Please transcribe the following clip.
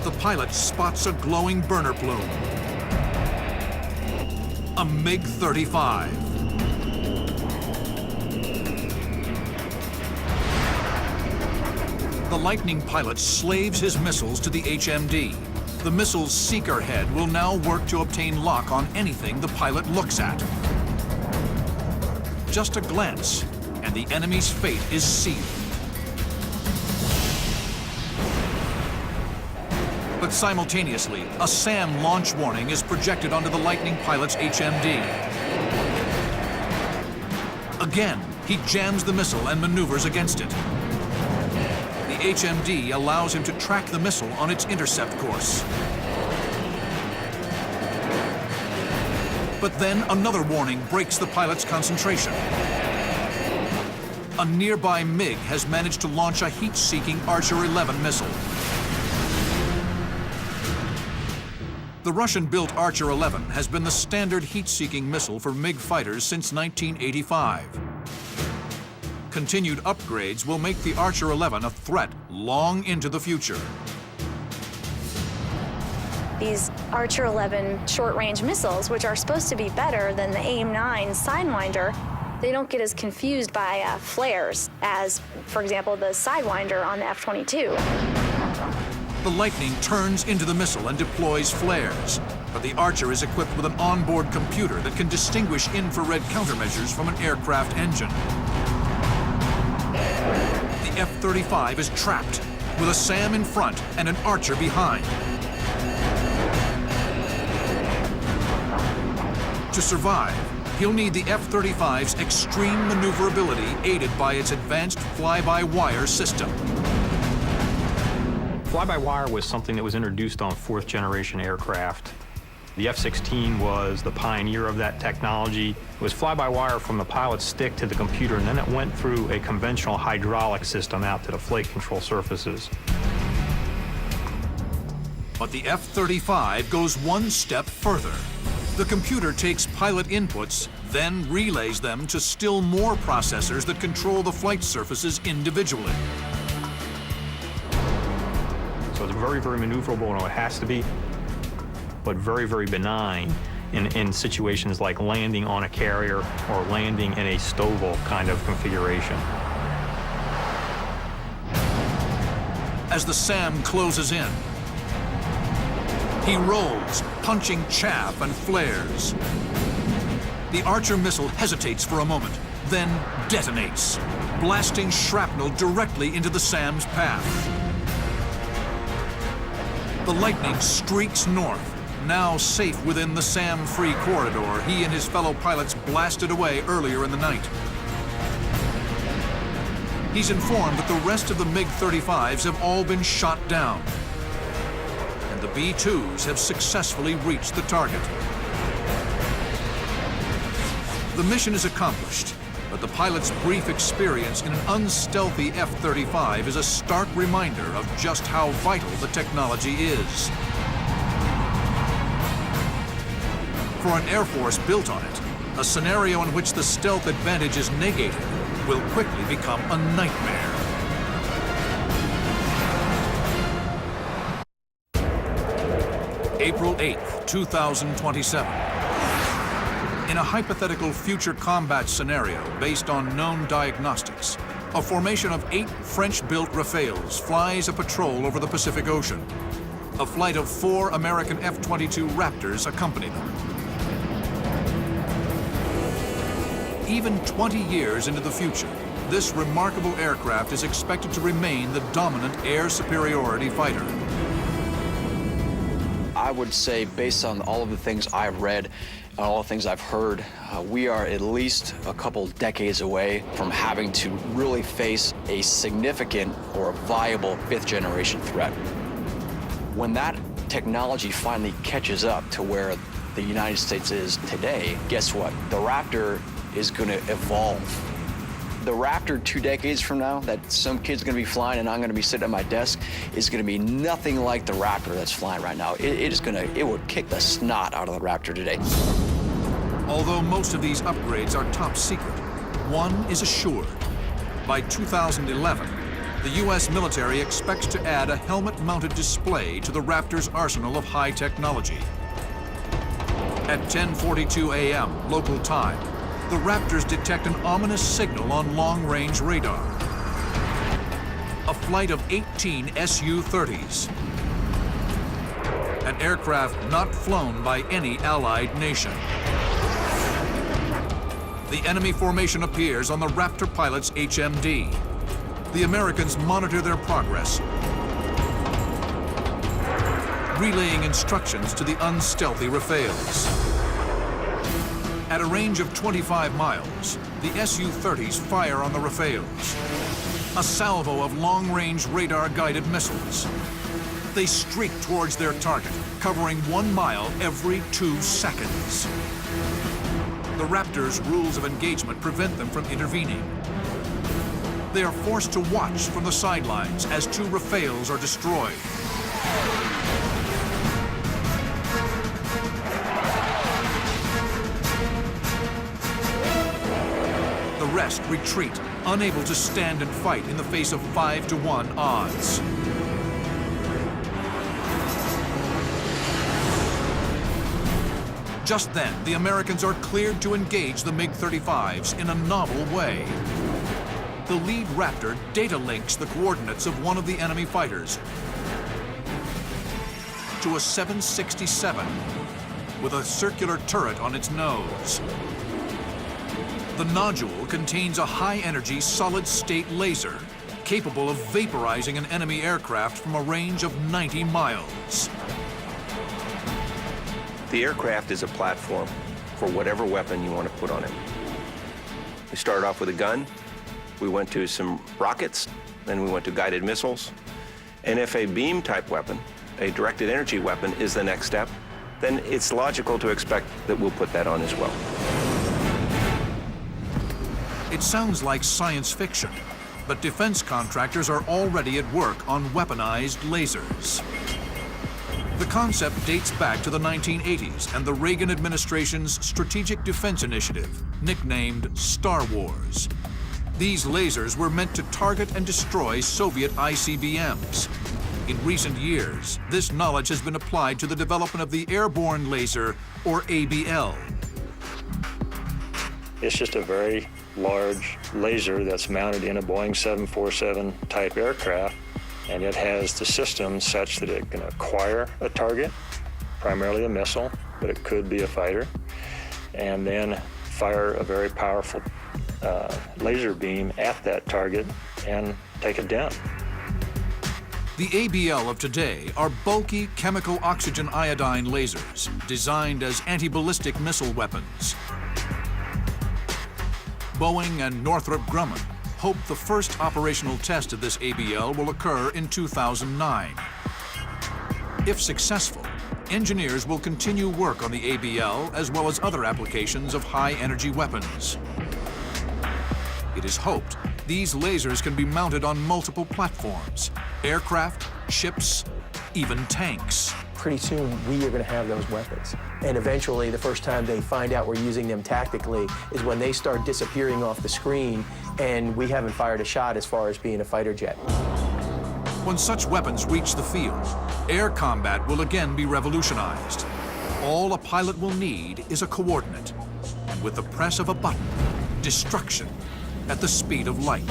the pilot spots a glowing burner plume. A MiG-35. The Lightning pilot slaves his missiles to the HMD. The missile's seeker head will now work to obtain lock on anything the pilot looks at. Just a glance, and the enemy's fate is sealed. But simultaneously, a SAM launch warning is projected onto the Lightning pilot's HMD. Again, he jams the missile and maneuvers against it. The HMD allows him to track the missile on its intercept course. But then another warning breaks the pilot's concentration. A nearby MiG has managed to launch a heat-seeking Archer 11 missile. The Russian-built Archer 11 has been the standard heat-seeking missile for MiG fighters since 1985. Continued upgrades will make the Archer 11 a threat long into the future. These Archer 11 short-range missiles, which are supposed to be better than the AIM-9 Sidewinder, they don't get as confused by flares as, for example, the Sidewinder on the F-22. The Lightning turns into the missile and deploys flares, but the Archer is equipped with an onboard computer that can distinguish infrared countermeasures from an aircraft engine. The F-35 is trapped, with a SAM in front and an Archer behind. To survive, he'll need the F-35's extreme maneuverability aided by its advanced fly-by-wire system. Fly-by-wire was something that was introduced on fourth-generation aircraft. The F-16 was the pioneer of that technology. It was fly-by-wire from the pilot's stick to the computer, and then it went through a conventional hydraulic system out to the flight control surfaces. But the F-35 goes one step further. The computer takes pilot inputs, then relays them to still more processors that control the flight surfaces individually. So it's very, very maneuverable, and it has to be, but very, very benign in situations like landing on a carrier or landing in a STOVL kind of configuration. As the SAM closes in, he rolls, punching chaff and flares. The Archer missile hesitates for a moment, then detonates, blasting shrapnel directly into the SAM's path. The Lightning streaks north, now safe within the SAM-free corridor he and his fellow pilots blasted away earlier in the night. He's informed that the rest of the MiG-35s have all been shot down, and the B-2s have successfully reached the target. The mission is accomplished, but the pilot's brief experience in an unstealthy F-35 is a stark reminder of just how vital the technology is. For an Air Force built on it, a scenario in which the stealth advantage is negated will quickly become a nightmare. April 8th, 2027. In a hypothetical future combat scenario based on known diagnostics, a formation of 8 French-built Rafales flies a patrol over the Pacific Ocean. A flight of 4 American F-22 Raptors accompany them. Even 20 years into the future, this remarkable aircraft is expected to remain the dominant air superiority fighter. I would say, based on all of the things I've read and all the things I've heard, we are at least a couple decades away from having to really face a significant or a viable 5th-generation threat. When that technology finally catches up to where the United States is today, guess what? The Raptor is going to evolve. The Raptor 2 decades from now that some kid's going to be flying and I'm going to be sitting at my desk is going to be nothing like the Raptor that's flying right now. It would kick the snot out of the Raptor today. Although most of these upgrades are top secret, one is assured. By 2011, the U.S. military expects to add a helmet-mounted display to the Raptor's arsenal of high technology. At 10:42 a.m. local time, the Raptors detect an ominous signal on long-range radar. A flight of 18 Su-30s, an aircraft not flown by any allied nation. The enemy formation appears on the Raptor pilot's HMD. The Americans monitor their progress, relaying instructions to the unstealthy Rafales. At a range of 25 miles, the Su-30s fire on the Rafales, a salvo of long-range radar-guided missiles. They streak towards their target, covering 1 mile every 2 seconds. The Raptors' rules of engagement prevent them from intervening. They are forced to watch from the sidelines as 2 Rafales are destroyed. The rest retreat, unable to stand and fight in the face of 5-to-1 odds. Just then, the Americans are cleared to engage the MiG-35s in a novel way. The lead Raptor data links the coordinates of one of the enemy fighters to a 767 with a circular turret on its nose. The nodule contains a high-energy, solid-state laser capable of vaporizing an enemy aircraft from a range of 90 miles. The aircraft is a platform for whatever weapon you want to put on it. We started off with a gun, we went to some rockets, then we went to guided missiles. And if a beam-type weapon, a directed energy weapon, is the next step, then it's logical to expect that we'll put that on as well. It sounds like science fiction, but defense contractors are already at work on weaponized lasers. The concept dates back to the 1980s and the Reagan administration's Strategic Defense Initiative, nicknamed Star Wars. These lasers were meant to target and destroy Soviet ICBMs. In recent years, this knowledge has been applied to the development of the airborne laser, or ABL. It's just a very large laser that's mounted in a Boeing 747 type aircraft, and it has the system such that it can acquire a target, primarily a missile, but it could be a fighter, and then fire a very powerful laser beam at that target and take it down. The ABL of today are bulky chemical oxygen iodine lasers designed as anti-ballistic missile weapons. Boeing and Northrop Grumman hope the first operational test of this ABL will occur in 2009. If successful, engineers will continue work on the ABL as well as other applications of high-energy weapons. It is hoped these lasers can be mounted on multiple platforms, aircraft, ships, even tanks. Pretty soon, we are going to have those weapons. And eventually, the first time they find out we're using them tactically is when they start disappearing off the screen and we haven't fired a shot as far as being a fighter jet. When such weapons reach the field, air combat will again be revolutionized. All a pilot will need is a coordinate, and with the press of a button, destruction at the speed of light.